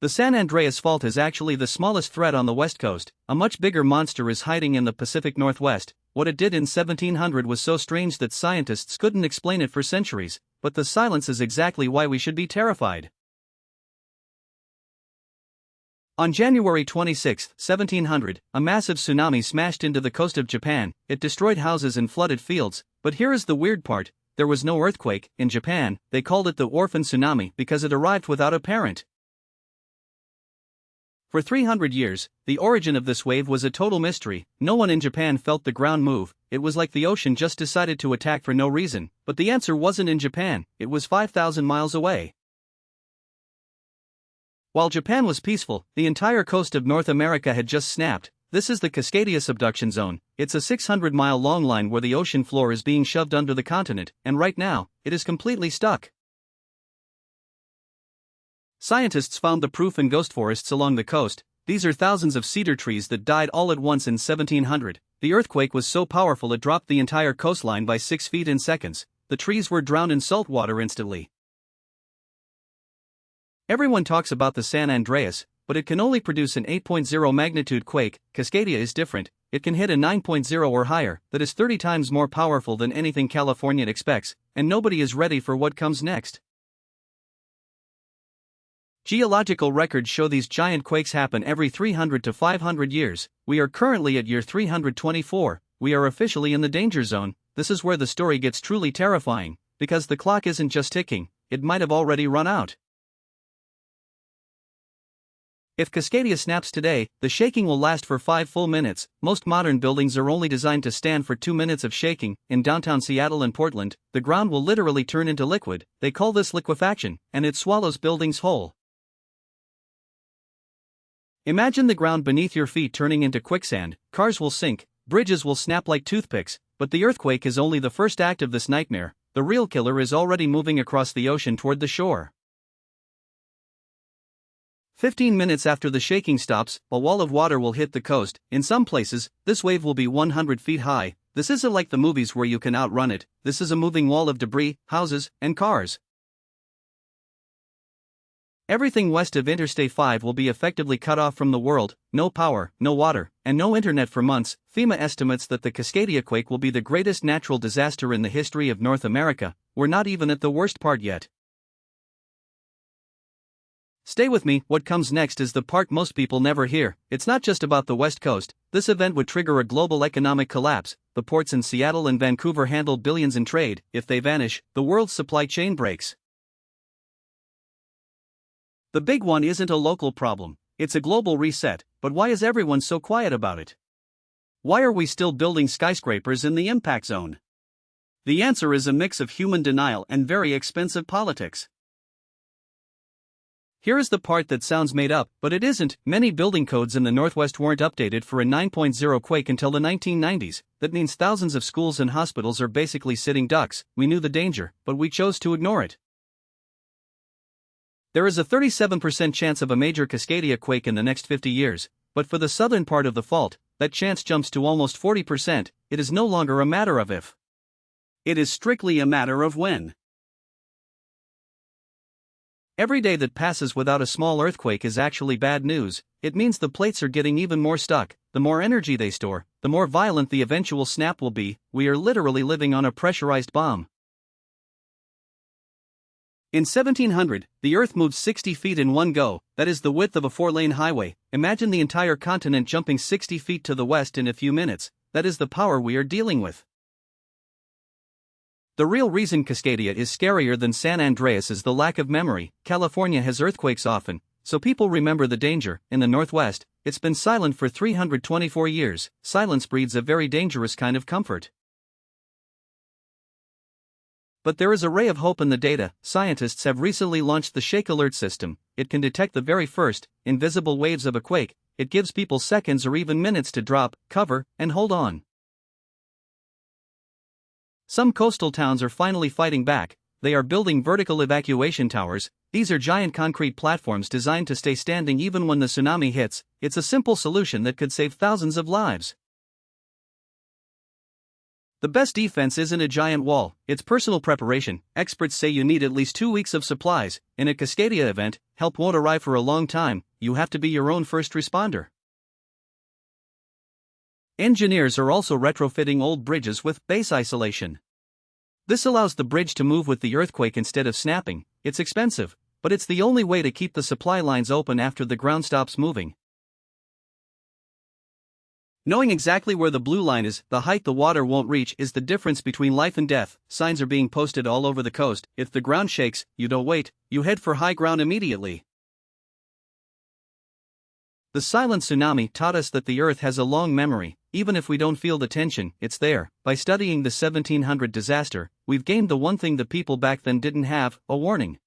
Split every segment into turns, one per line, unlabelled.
The San Andreas Fault is actually the smallest threat on the west coast. A much bigger monster is hiding in the Pacific Northwest. What it did in 1700 was so strange that scientists couldn't explain it for centuries, but the silence is exactly why we should be terrified. On January 26, 1700, a massive tsunami smashed into the coast of Japan. It destroyed houses and flooded fields, but here is the weird part: there was no earthquake. In Japan, they called it the Orphan Tsunami because it arrived without a parent. For 300 years, the origin of this wave was a total mystery. No one in Japan felt the ground move. It was like the ocean just decided to attack for no reason. But the answer wasn't in Japan, it was 5,000 miles away. While Japan was peaceful, the entire coast of North America had just snapped. This is the Cascadia Subduction Zone. It's a 600-mile long line where the ocean floor is being shoved under the continent, and right now, it is completely stuck. Scientists found the proof in ghost forests along the coast. These are thousands of cedar trees that died all at once in 1700. The earthquake was so powerful it dropped the entire coastline by 6 feet in seconds. The trees were drowned in salt water instantly. Everyone talks about the San Andreas, but it can only produce an 8.0 magnitude quake. Cascadia is different. It can hit a 9.0 or higher. That is 30 times more powerful than anything California expects, and nobody is ready for what comes next. Geological records show these giant quakes happen every 300 to 500 years. We are currently at year 324. We are officially in the danger zone. This is where the story gets truly terrifying, because the clock isn't just ticking, it might have already run out. If Cascadia snaps today, the shaking will last for 5 full minutes. Most modern buildings are only designed to stand for 2 minutes of shaking. In downtown Seattle and Portland, the ground will literally turn into liquid. They call this liquefaction, and it swallows buildings whole. Imagine the ground beneath your feet turning into quicksand. Cars will sink, bridges will snap like toothpicks, but the earthquake is only the first act of this nightmare. The real killer is already moving across the ocean toward the shore. 15 minutes after the shaking stops, a wall of water will hit the coast. In some places, this wave will be 100 feet high. This isn't like the movies where you can outrun it. This is a moving wall of debris, houses, and cars. Everything west of Interstate 5 will be effectively cut off from the world. No power, no water, and no internet for months. FEMA estimates that the Cascadia quake will be the greatest natural disaster in the history of North America. We're not even at the worst part yet. Stay with me. What comes next is the part most people never hear. It's not just about the West Coast. This event would trigger a global economic collapse. The ports in Seattle and Vancouver handle billions in trade. If they vanish, the world's supply chain breaks. The big one isn't a local problem, it's a global reset. But why is everyone so quiet about it? Why are we still building skyscrapers in the impact zone? The answer is a mix of human denial and very expensive politics. Here is the part that sounds made up, but it isn't. Many building codes in the Northwest weren't updated for a 9.0 quake until the 1990s. That means thousands of schools and hospitals are basically sitting ducks. We knew the danger, but we chose to ignore it. There is a 37% chance of a major Cascadia quake in the next 50 years, but for the southern part of the fault, that chance jumps to almost 40%. It is no longer a matter of if. It is strictly a matter of when. Every day that passes without a small earthquake is actually bad news. It means the plates are getting even more stuck. The more energy they store, the more violent the eventual snap will be. We are literally living on a pressurized bomb. In 1700, the Earth moved 60 feet in one go. That is the width of a 4-lane highway. Imagine the entire continent jumping 60 feet to the west in a few minutes. That is the power we are dealing with. The real reason Cascadia is scarier than San Andreas is the lack of memory. California has earthquakes often, so people remember the danger. In the Northwest, it's been silent for 324 years. Silence breeds a very dangerous kind of comfort. But there is a ray of hope in the data. Scientists have recently launched the Shake Alert system. It can detect the very first, invisible waves of a quake. It gives people seconds or even minutes to drop, cover, and hold on. Some coastal towns are finally fighting back. They are building vertical evacuation towers. These are giant concrete platforms designed to stay standing even when the tsunami hits. It's a simple solution that could save thousands of lives. The best defense isn't a giant wall, it's personal preparation. Experts say you need at least 2 weeks of supplies. In a Cascadia event, help won't arrive for a long time, you have to be your own first responder. Engineers are also retrofitting old bridges with base isolation. This allows the bridge to move with the earthquake instead of snapping. It's expensive, but it's the only way to keep the supply lines open after the ground stops moving. Knowing exactly where the blue line is, the height the water won't reach, is the difference between life and death. Signs are being posted all over the coast. If the ground shakes, you don't wait, you head for high ground immediately. The silent tsunami taught us that the Earth has a long memory. Even if we don't feel the tension, it's there. By studying the 1700 disaster, we've gained the one thing the people back then didn't have: a warning.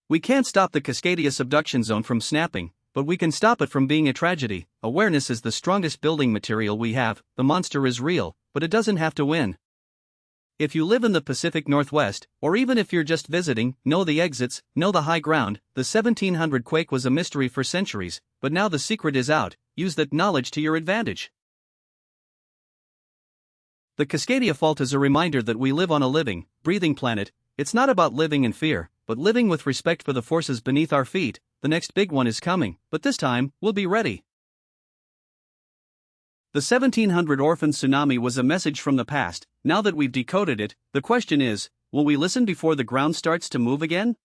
We can't stop the Cascadia Subduction Zone from snapping, but we can stop it from being a tragedy. Awareness is the strongest building material we have. The monster is real, but it doesn't have to win. If you live in the Pacific Northwest, or even if you're just visiting, know the exits, know the high ground. The 1700 quake was a mystery for centuries, but now the secret is out. Use that knowledge to your advantage. The Cascadia Fault is a reminder that we live on a living, breathing planet. It's not about living in fear, but living with respect for the forces beneath our feet. The next big one is coming, but this time, we'll be ready. The 1700 Orphan Tsunami was a message from the past. Now that we've decoded it, the question is, will we listen before the ground starts to move again?